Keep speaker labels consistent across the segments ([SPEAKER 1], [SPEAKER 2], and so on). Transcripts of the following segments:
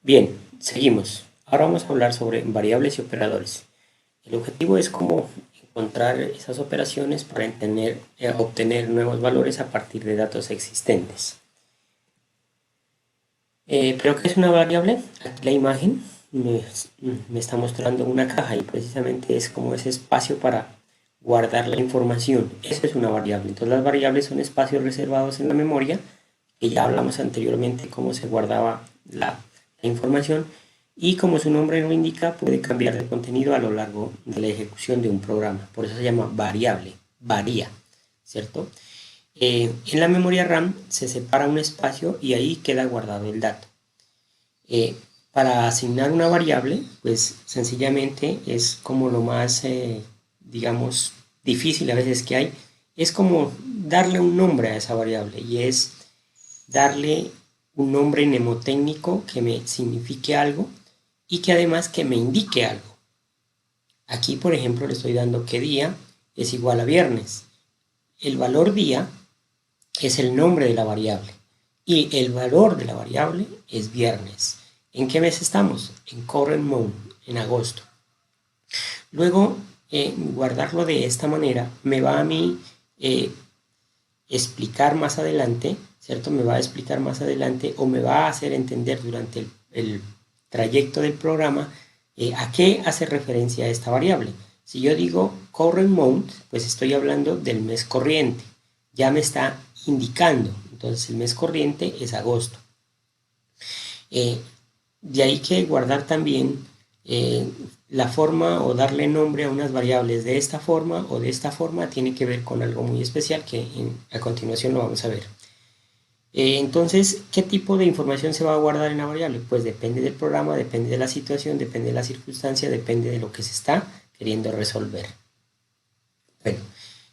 [SPEAKER 1] Bien, seguimos. Ahora vamos a hablar sobre variables y operadores. El objetivo es cómo encontrar esas operaciones para obtener nuevos valores a partir de datos existentes. ¿Pero qué es una variable? Aquí la imagen me está mostrando una caja y precisamente es como ese espacio para guardar la información. Eso es una variable. Entonces las variables son espacios reservados en la memoria, que ya hablamos anteriormente cómo se guardaba la información, y como su nombre lo indica, puede cambiar de contenido a lo largo de la ejecución de un programa. Por eso se llama variable, varía, ¿cierto? En la memoria RAM se separa un espacio y ahí queda guardado el dato. Para asignar una variable, pues sencillamente es como lo más, digamos, difícil a veces que hay, es como darle un nombre a esa variable, y es darle un nombre mnemotécnico que me signifique algo y que además que me indique algo. Aquí, por ejemplo, le estoy dando que día es igual a viernes. El valor día es el nombre de la variable y el valor de la variable es viernes. ¿En qué mes estamos? En current month, en agosto. Luego, guardarlo de esta manera me va a mí explicar más adelante, ¿cierto? Me va a explicar más adelante o me va a hacer entender durante el trayecto del programa a qué hace referencia esta variable. Si yo digo current month, pues estoy hablando del mes corriente. Ya me está indicando. Entonces el mes corriente es agosto. De ahí que guardar también la forma o darle nombre a unas variables de esta forma o de esta forma tiene que ver con algo muy especial que a continuación lo vamos a ver. Entonces, ¿qué tipo de información se va a guardar en la variable? Pues depende del programa, depende de la situación, depende de la circunstancia, depende de lo que se está queriendo resolver. Bueno,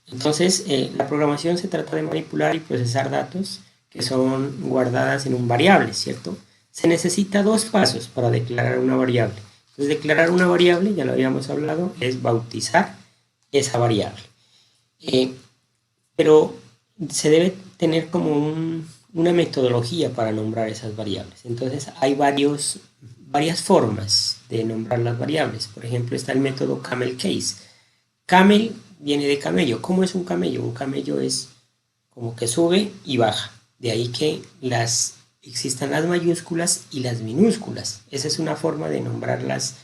[SPEAKER 1] entonces la programación se trata de manipular y procesar datos que son guardadas en un variable, ¿cierto? Se necesita dos pasos para declarar una variable. Entonces, declarar una variable, ya lo habíamos hablado, es bautizar esa variable. Pero se debe tener como una metodología para nombrar esas variables. Entonces, hay varias formas de nombrar las variables. Por ejemplo, está el método camel case. Camel viene de camello. ¿Cómo es un camello? Un camello es como que sube y baja. De ahí que existan las mayúsculas y las minúsculas. Esa es una forma de nombrar las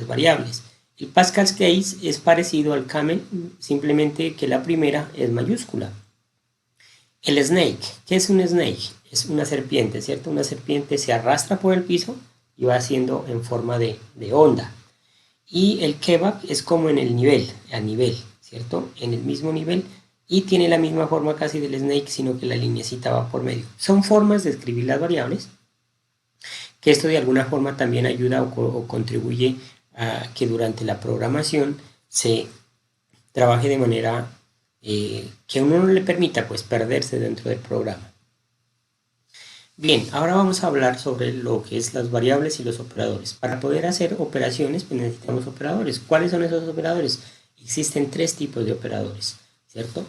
[SPEAKER 1] variables. El Pascal's case es parecido al camel, simplemente que la primera es mayúscula. El snake, ¿qué es un snake? Es una serpiente, ¿cierto? Una serpiente se arrastra por el piso y va haciendo en forma de onda. Y el kebab es como en el nivel, a nivel, ¿cierto? En el mismo nivel, y tiene la misma forma casi del snake, sino que la lineecita va por medio. Son formas de escribir las variables, que esto de alguna forma también ayuda o contribuye a que durante la programación se trabaje de manera que a uno no le permita pues perderse dentro del programa. Bien, ahora vamos a hablar sobre lo que es las variables y los operadores. Para poder hacer operaciones pues necesitamos operadores. ¿Cuáles son esos operadores? Existen tres tipos de operadores, ¿cierto?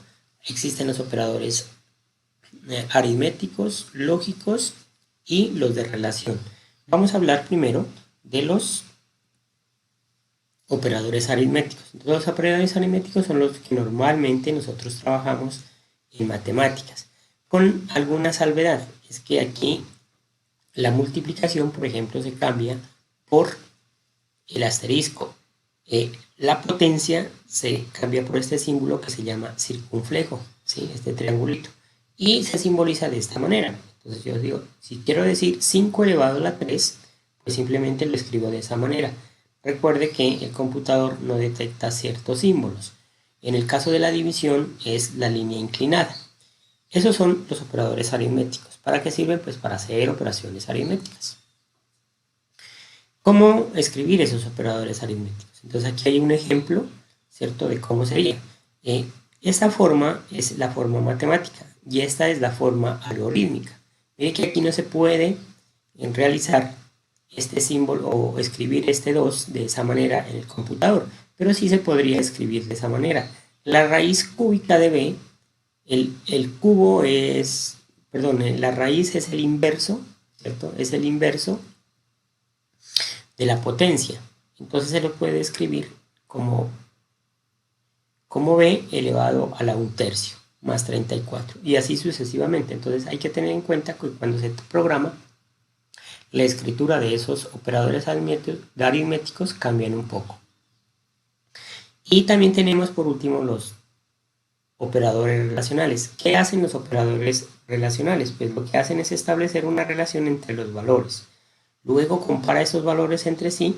[SPEAKER 1] Existen los operadores aritméticos, lógicos y los de relación. Vamos a hablar primero de los operadores aritméticos. Entonces, los operadores aritméticos son los que normalmente nosotros trabajamos en matemáticas, con alguna salvedad. Es que aquí la multiplicación, por ejemplo, se cambia por el asterisco. La potencia se cambia por este símbolo que se llama circunflejo, ¿sí? Este triangulito. Y se simboliza de esta manera. Entonces yo digo, si quiero decir 5 elevado a la 3, pues simplemente lo escribo de esa manera. Recuerde que el computador no detecta ciertos símbolos. En el caso de la división es la línea inclinada. Esos son los operadores aritméticos. ¿Para qué sirven? Pues para hacer operaciones aritméticas. ¿Cómo escribir esos operadores aritméticos? Entonces aquí hay un ejemplo, ¿cierto? De cómo sería. Esta forma es la forma matemática y esta es la forma algorítmica. Miren que aquí no se puede realizar este símbolo o escribir este 2 de esa manera en el computador, pero sí se podría escribir de esa manera. La raíz cúbica de b, el cubo es, perdón, la raíz es el inverso, ¿cierto? Es el inverso de la potencia. Entonces se lo puede escribir como b elevado a la 1/3 más 34 y así sucesivamente. Entonces hay que tener en cuenta que cuando se programa, la escritura de esos operadores aritméticos cambian un poco. Y también tenemos por último los operadores relacionales. ¿Qué hacen los operadores relacionales? Pues lo que hacen es establecer una relación entre los valores. Luego compara esos valores entre sí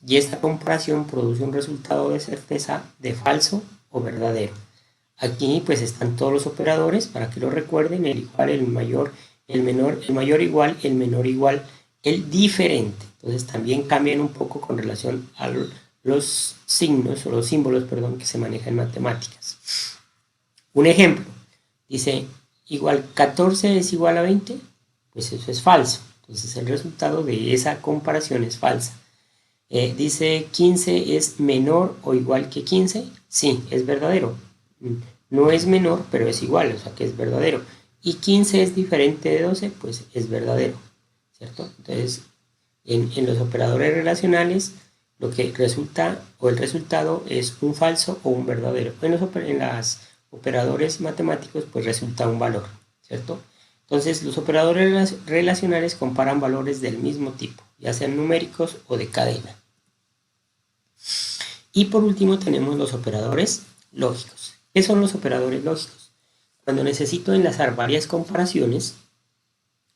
[SPEAKER 1] y esta comparación produce un resultado de certeza de falso o verdadero. Aquí pues están todos los operadores para que lo recuerden: el igual, el mayor, el menor, el mayor igual, el menor igual, el diferente. Entonces también cambian un poco con relación a los signos o los símbolos, perdón, que se manejan en matemáticas. Un ejemplo, dice igual 14 es igual a 20, pues eso es falso. Entonces el resultado de esa comparación es falsa. Dice 15 es menor o igual que 15, sí, es verdadero. No es menor, pero es igual, o sea que es verdadero. Y 15 es diferente de 12, pues es verdadero, ¿cierto? Entonces, en los operadores relacionales, lo que resulta o el resultado es un falso o un verdadero. En los operadores matemáticos, pues resulta un valor, ¿cierto? Entonces, los operadores relacionales comparan valores del mismo tipo, ya sean numéricos o de cadena. Y por último tenemos los operadores lógicos. ¿Qué son los operadores lógicos? Cuando necesito enlazar varias comparaciones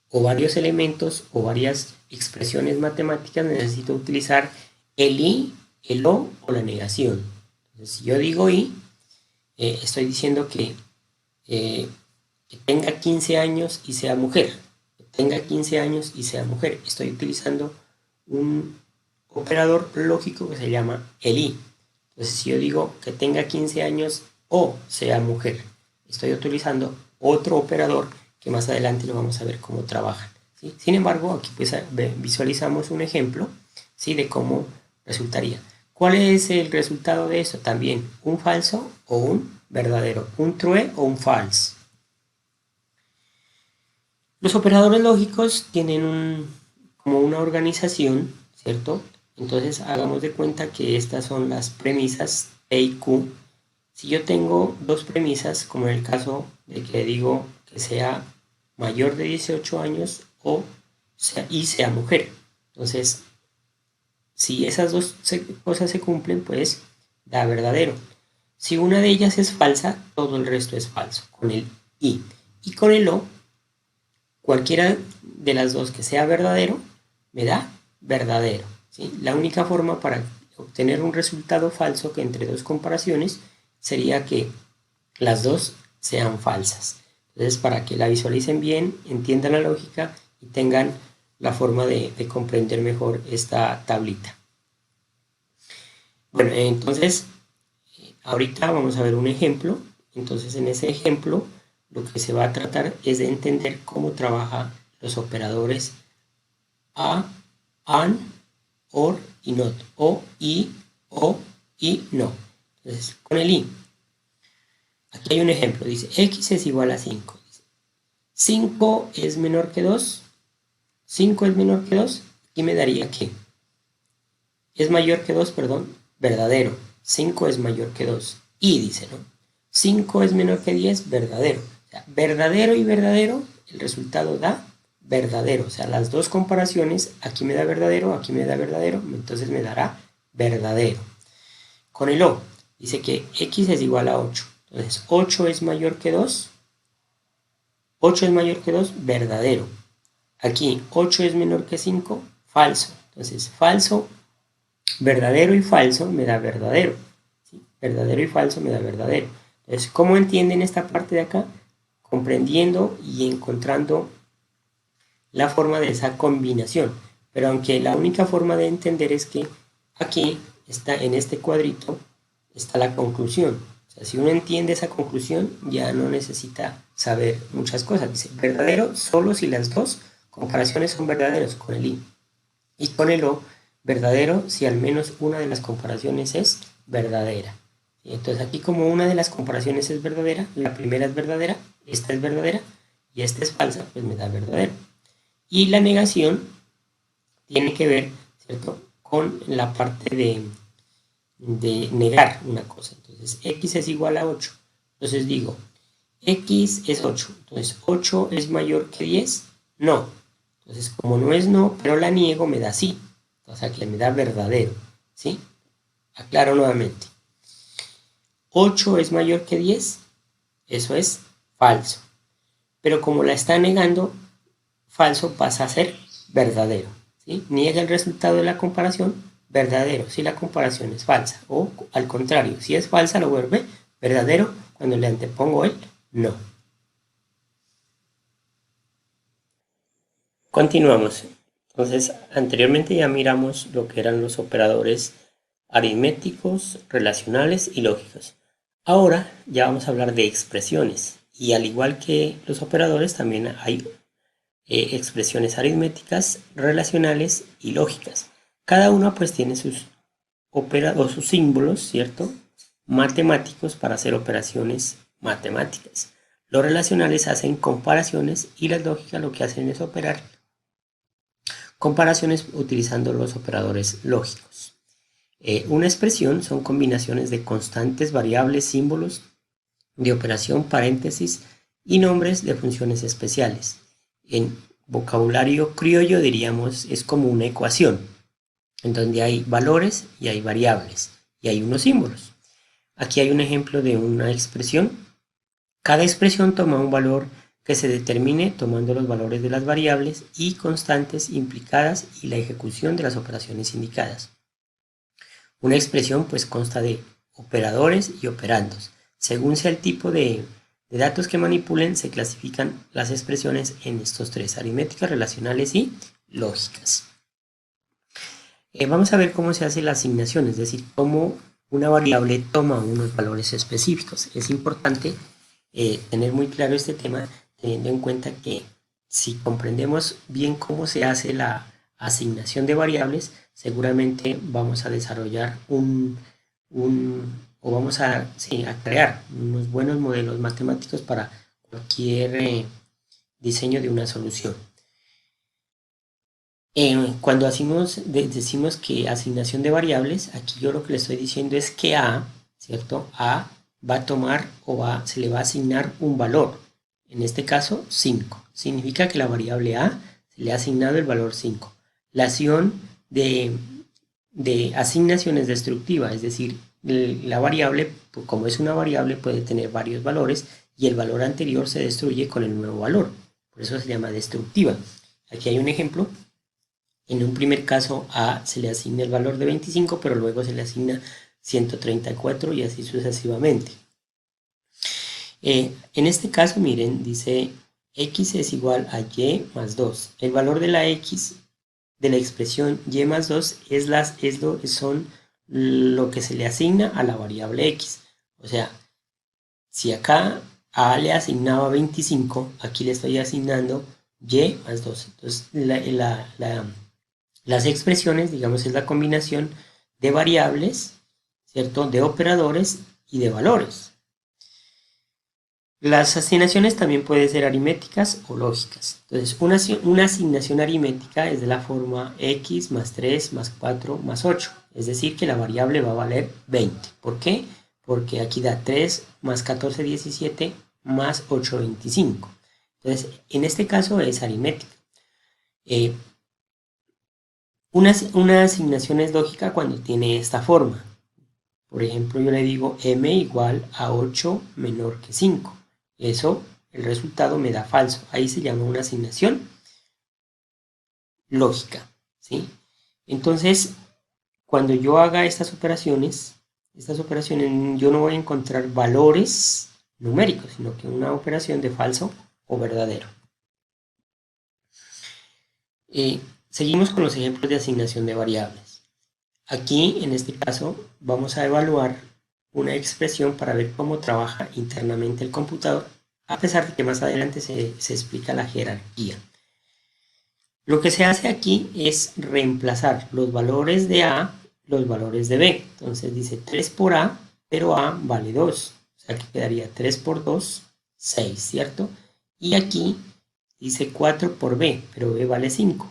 [SPEAKER 1] o varios elementos o varias expresiones matemáticas, necesito utilizar el y, el o la negación. Entonces, si yo digo y, estoy diciendo que tenga 15 años y sea mujer. Que tenga 15 años y sea mujer. Estoy utilizando un operador lógico que se llama el y. Entonces, si yo digo que tenga 15 años o sea mujer, estoy utilizando otro operador que más adelante lo vamos a ver cómo trabajan, ¿sí? Sin embargo, aquí pues visualizamos un ejemplo, ¿sí?, de cómo resultaría. ¿Cuál es el resultado de eso? También un falso o un verdadero, un true o un false. Los operadores lógicos tienen como una organización, ¿cierto? Entonces hagamos de cuenta que estas son las premisas P y Q. Si yo tengo dos premisas, como en el caso de que digo que sea mayor de 18 años y sea mujer. Entonces, si esas dos cosas se cumplen, pues da verdadero. Si una de ellas es falsa, todo el resto es falso, con el y. Y con el o, cualquiera de las dos que sea verdadero, me da verdadero, ¿sí? La única forma para obtener un resultado falso que entre dos comparaciones sería que las dos sean falsas. Entonces, para que la visualicen bien, entiendan la lógica y tengan la forma de comprender mejor esta tablita. Bueno, entonces, ahorita vamos a ver un ejemplo. Entonces, en ese ejemplo, lo que se va a tratar es de entender cómo trabajan los operadores a, and, or y not, o y no. Entonces, con el y, aquí hay un ejemplo, dice x es igual a 5. 5 es menor que 2. 5 es menor que 2. Aquí me daría que es mayor que 2, perdón, verdadero. 5 es mayor que 2. Y dice, ¿no? 5 es menor que 10, verdadero. O sea, verdadero y verdadero, el resultado da verdadero. O sea, las dos comparaciones, aquí me da verdadero, aquí me da verdadero, entonces me dará verdadero. Con el o, dice que x es igual a 8. Entonces, 8 es mayor que 2. 8 es mayor que 2, verdadero. Aquí, 8 es menor que 5, falso. Entonces, falso, verdadero y falso me da verdadero, ¿sí? Verdadero y falso me da verdadero. Entonces, ¿cómo entienden esta parte de acá? Comprendiendo y encontrando la forma de esa combinación. Pero aunque la única forma de entender es que aquí está, en este cuadrito, está la conclusión. O sea, si uno entiende esa conclusión, ya no necesita saber muchas cosas. Dice, verdadero solo si las dos comparaciones son verdaderas, con el i. Y con el o, verdadero si al menos una de las comparaciones es verdadera. Entonces aquí, como una de las comparaciones es verdadera, la primera es verdadera, esta es verdadera y esta es falsa, pues me da verdadero. Y la negación tiene que ver, ¿cierto? Con la parte de negar una cosa. Entonces, x es igual a 8. Entonces digo, x es 8. Entonces, 8 es mayor que 10. No. Entonces, como no es no, pero la niego, me da sí. O sea, que me da verdadero. ¿Sí? Aclaro nuevamente. 8 es mayor que 10. Eso es falso. Pero como la está negando, falso pasa a ser verdadero. ¿Sí? Niega el resultado de la comparación, verdadero si la comparación es falsa. O al contrario, si es falsa lo vuelve verdadero cuando le antepongo el no. Continuamos. Entonces, anteriormente ya miramos lo que eran los operadores aritméticos, relacionales y lógicos. Ahora ya vamos a hablar de expresiones. Y al igual que los operadores, también hay expresiones aritméticas, relacionales y lógicas. Cada una pues tiene sus sus símbolos, ¿cierto? Matemáticos para hacer operaciones matemáticas. Los relacionales hacen comparaciones y las lógicas lo que hacen es operar comparaciones utilizando los operadores lógicos. Una expresión son combinaciones de constantes, variables, símbolos de operación, paréntesis y nombres de funciones especiales. En vocabulario criollo diríamos es como una ecuación, en donde hay valores y hay variables y hay unos símbolos. Aquí hay un ejemplo de una expresión. Cada expresión toma un valor que se determine tomando los valores de las variables y constantes implicadas y la ejecución de las operaciones indicadas. Una expresión pues consta de operadores y operandos. Según sea el tipo de datos que manipulen, se clasifican las expresiones en estos tres: aritméticas, relacionales y lógicas. Vamos a ver cómo se hace la asignación, es decir, cómo una variable toma unos valores específicos. Es importante tener muy claro este tema, teniendo en cuenta que si comprendemos bien cómo se hace la asignación de variables, seguramente vamos a desarrollar o vamos a crear unos buenos modelos matemáticos para cualquier diseño de una solución. Cuando decimos que asignación de variables, aquí yo lo que le estoy diciendo es que A, ¿cierto? A va a tomar se le va a asignar un valor, en este caso 5. Significa que la variable A se le ha asignado el valor 5. La acción de asignación es destructiva, es decir, la variable, como es una variable, puede tener varios valores y el valor anterior se destruye con el nuevo valor. Por eso se llama destructiva. Aquí hay un ejemplo. En un primer caso A se le asigna el valor de 25, pero luego se le asigna 134 y así sucesivamente. En este caso, miren, dice x es igual a y más 2. El valor de la x de la expresión y más 2 son lo que se le asigna a la variable x. O sea, si acá a le asignaba 25, aquí le estoy asignando y más 2. Entonces, las expresiones, digamos, es la combinación de variables, ¿cierto? De operadores y de valores. Las asignaciones también pueden ser aritméticas o lógicas. Entonces, una asignación aritmética es de la forma x más 3 más 4 más 8. Es decir, que la variable va a valer 20. ¿Por qué? Porque aquí da 3 más 14, 17 más 8, 25. Entonces, en este caso es aritmética. Una asignación es lógica cuando tiene esta forma. Por ejemplo, yo le digo m igual a 8 menor que 5. Eso, el resultado me da falso. Ahí se llama una asignación lógica, ¿sí? Entonces, cuando yo haga estas operaciones yo no voy a encontrar valores numéricos, sino que una operación de falso o verdadero. Seguimos con los ejemplos de asignación de variables. Aquí, en este caso, vamos a evaluar una expresión para ver cómo trabaja internamente el computador, a pesar de que más adelante se explica la jerarquía. Lo que se hace aquí es reemplazar los valores de A, los valores de B. Entonces dice 3 por A, pero A vale 2. O sea que quedaría 3 por 2, 6, ¿cierto? Y aquí dice 4 por B, pero B vale 5.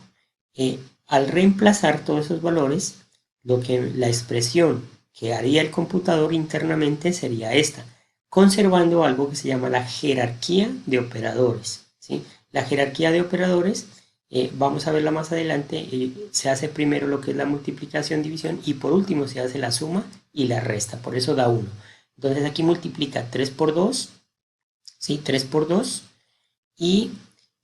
[SPEAKER 1] al reemplazar todos esos valores, la expresión que haría el computador internamente sería esta, conservando algo que se llama la jerarquía de operadores, ¿sí? La jerarquía de operadores, vamos a verla más adelante, se hace primero lo que es la multiplicación, división, y por último se hace la suma y la resta, por eso da 1. Entonces aquí multiplica 3 por 2, ¿sí? 3 por 2 y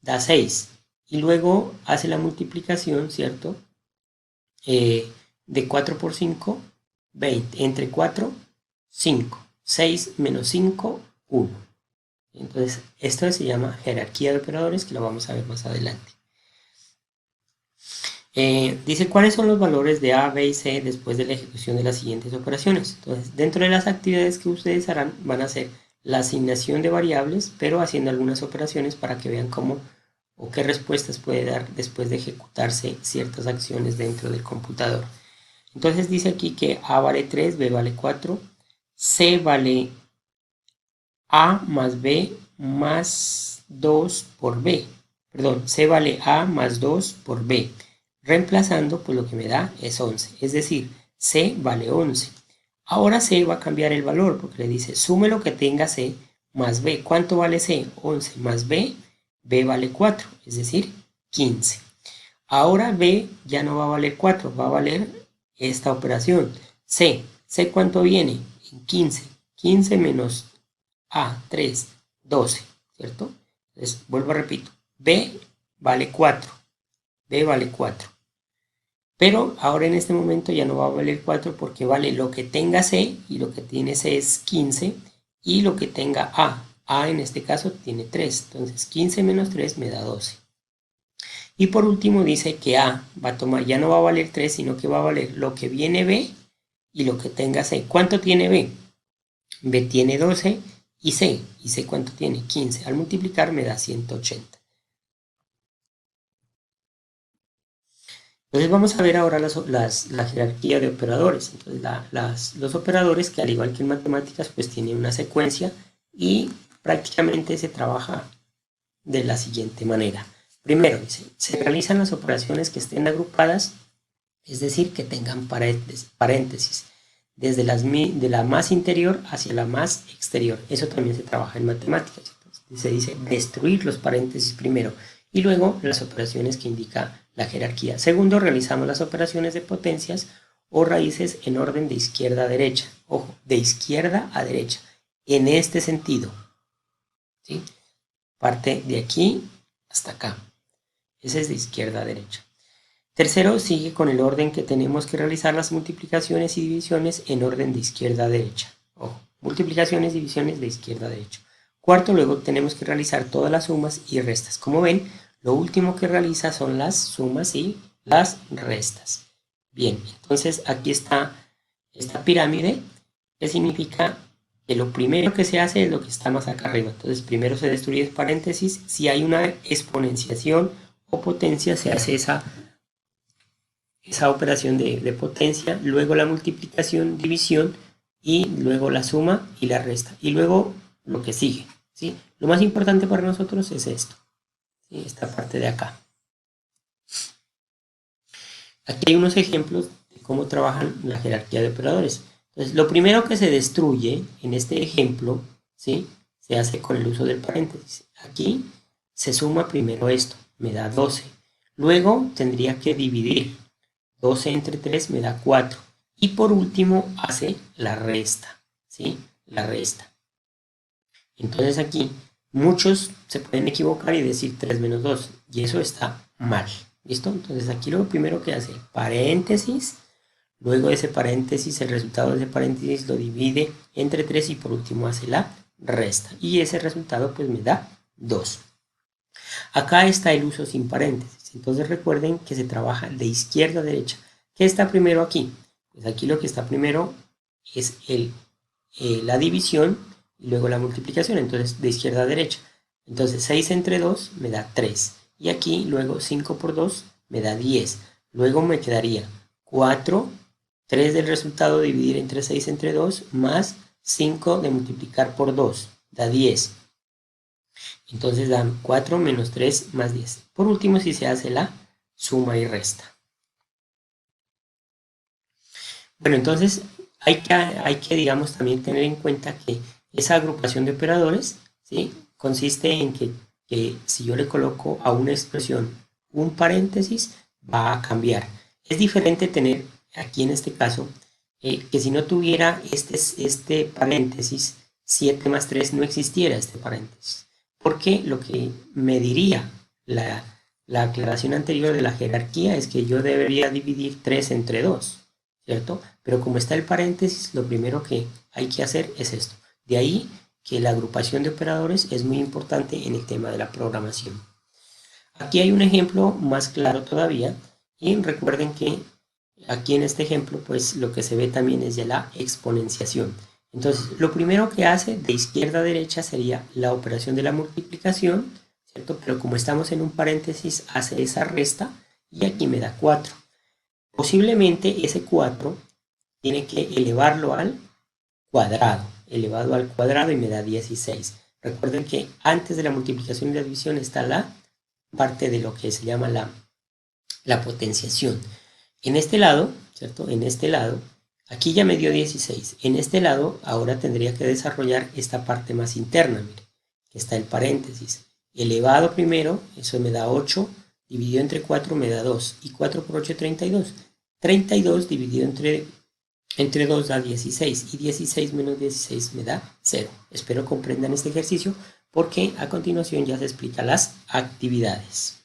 [SPEAKER 1] da 6. Y luego hace la multiplicación, ¿cierto? De 4 por 5, 20. Entre 4, 5. 6 menos 5, 1. Entonces, esto se llama jerarquía de operadores, que lo vamos a ver más adelante. Dice, ¿cuáles son los valores de A, B y C después de la ejecución de las siguientes operaciones? Entonces, dentro de las actividades que ustedes harán, van a hacer la asignación de variables, pero haciendo algunas operaciones para que vean cómo o qué respuestas puede dar después de ejecutarse ciertas acciones dentro del computador. Entonces dice aquí que A vale 3, B vale 4, C vale A más B más 2 por B. Perdón, C vale A más 2 por B. Reemplazando, pues lo que me da es 11. Es decir, C vale 11. Ahora C va a cambiar el valor porque le dice, sume lo que tenga C más B. ¿Cuánto vale C? 11 más B. B vale 4, es decir, 15. Ahora B ya no va a valer 4, va a valer esta operación. C ¿cuánto viene? En 15. 15 menos A, 3, 12, ¿cierto? Entonces, vuelvo a repito. B vale 4. B vale 4. Pero ahora en este momento ya no va a valer 4 porque vale lo que tenga C, y lo que tiene C es 15, y lo que tenga A. A en este caso tiene 3, entonces 15 menos 3 me da 12. Y por último dice que A va a tomar, ya no va a valer 3, sino que va a valer lo que viene B y lo que tenga C. ¿Cuánto tiene B? B tiene 12 y C ¿cuánto tiene? 15. Al multiplicar me da 180. Entonces vamos a ver ahora la jerarquía de operadores. Entonces los operadores, que al igual que en matemáticas, pues tienen una secuencia y prácticamente se trabaja de la siguiente manera. Primero, dice, se realizan las operaciones que estén agrupadas, es decir, que tengan paréntesis, desde de la más interior hacia la más exterior. Eso también se trabaja en matemáticas. Entonces, se dice destruir los paréntesis primero y luego las operaciones que indica la jerarquía. Segundo, realizamos las operaciones de potencias o raíces en orden de izquierda a derecha. Ojo, de izquierda a derecha, en este sentido, ¿sí? Parte de aquí hasta acá. Ese es de izquierda a derecha. Tercero, sigue con el orden que tenemos que realizar las multiplicaciones y divisiones en orden de izquierda a derecha. Ojo, multiplicaciones y divisiones de izquierda a derecha. Cuarto, luego tenemos que realizar todas las sumas y restas. Como ven, lo último que realiza son las sumas y las restas. Bien, entonces aquí está esta pirámide, que significa que lo primero que se hace es lo que está más acá arriba. Entonces primero se destruye el paréntesis. Si hay una exponenciación o potencia, se hace esa operación de potencia, luego la multiplicación, división, y luego la suma y la resta, y luego lo que sigue, ¿sí? Lo más importante para nosotros es esto, ¿sí? Esta parte de acá. Aquí hay unos ejemplos de cómo trabajan la jerarquía de operadores. Entonces, lo primero que se destruye en este ejemplo, ¿sí? Se hace con el uso del paréntesis. Aquí se suma primero esto, me da 12. Luego tendría que dividir. 12 entre 3 me da 4. Y por último hace la resta, ¿sí? La resta. Entonces aquí muchos se pueden equivocar y decir 3 menos 2. Y eso está mal. ¿Listo? Entonces aquí lo primero que hace, paréntesis. Luego de ese paréntesis, el resultado de ese paréntesis lo divide entre 3 y por último hace la resta. Y ese resultado pues me da 2. Acá está el uso sin paréntesis. Entonces recuerden que se trabaja de izquierda a derecha. ¿Qué está primero aquí? Pues aquí lo que está primero es la división y luego la multiplicación. Entonces de izquierda a derecha. Entonces 6 entre 2 me da 3. Y aquí luego 5 por 2 me da 10. Luego me quedaría 4, 3 del resultado dividir entre 6 entre 2 más 5 de multiplicar por 2. Da 10. Entonces dan 4 menos 3 más 10. Por último, si se hace la suma y resta. Bueno, entonces hay que, digamos, también tener en cuenta que esa agrupación de operadores, ¿sí? Consiste en que si yo le coloco a una expresión un paréntesis, va a cambiar. Es diferente tener aquí en este caso que si no tuviera este paréntesis, 7 más 3 no existiera este paréntesis. Porque lo que me diría la aclaración anterior de la jerarquía es que yo debería dividir 3 entre 2, ¿cierto? Pero como está el paréntesis, lo primero que hay que hacer es esto. De ahí que la agrupación de operadores es muy importante en el tema de la programación. Aquí hay un ejemplo más claro todavía y recuerden que aquí en este ejemplo pues lo que se ve también es ya la exponenciación. Entonces lo primero que hace de izquierda a derecha sería la operación de la multiplicación, ¿cierto? Pero como estamos en un paréntesis hace esa resta y aquí me da 4. Posiblemente ese 4 tiene que elevarlo al cuadrado, elevado al cuadrado y me da 16. Recuerden que antes de la multiplicación y la división está la parte de lo que se llama la potenciación. En este lado, ¿cierto? En este lado, aquí ya me dio 16. En este lado, ahora tendría que desarrollar esta parte más interna, mire, que está el paréntesis. Elevado primero, eso me da 8, dividido entre 4 me da 2, y 4 por 8, 32. 32 dividido entre 2 da 16, y 16 menos 16 me da 0. Espero comprendan este ejercicio, porque a continuación ya se explican las actividades.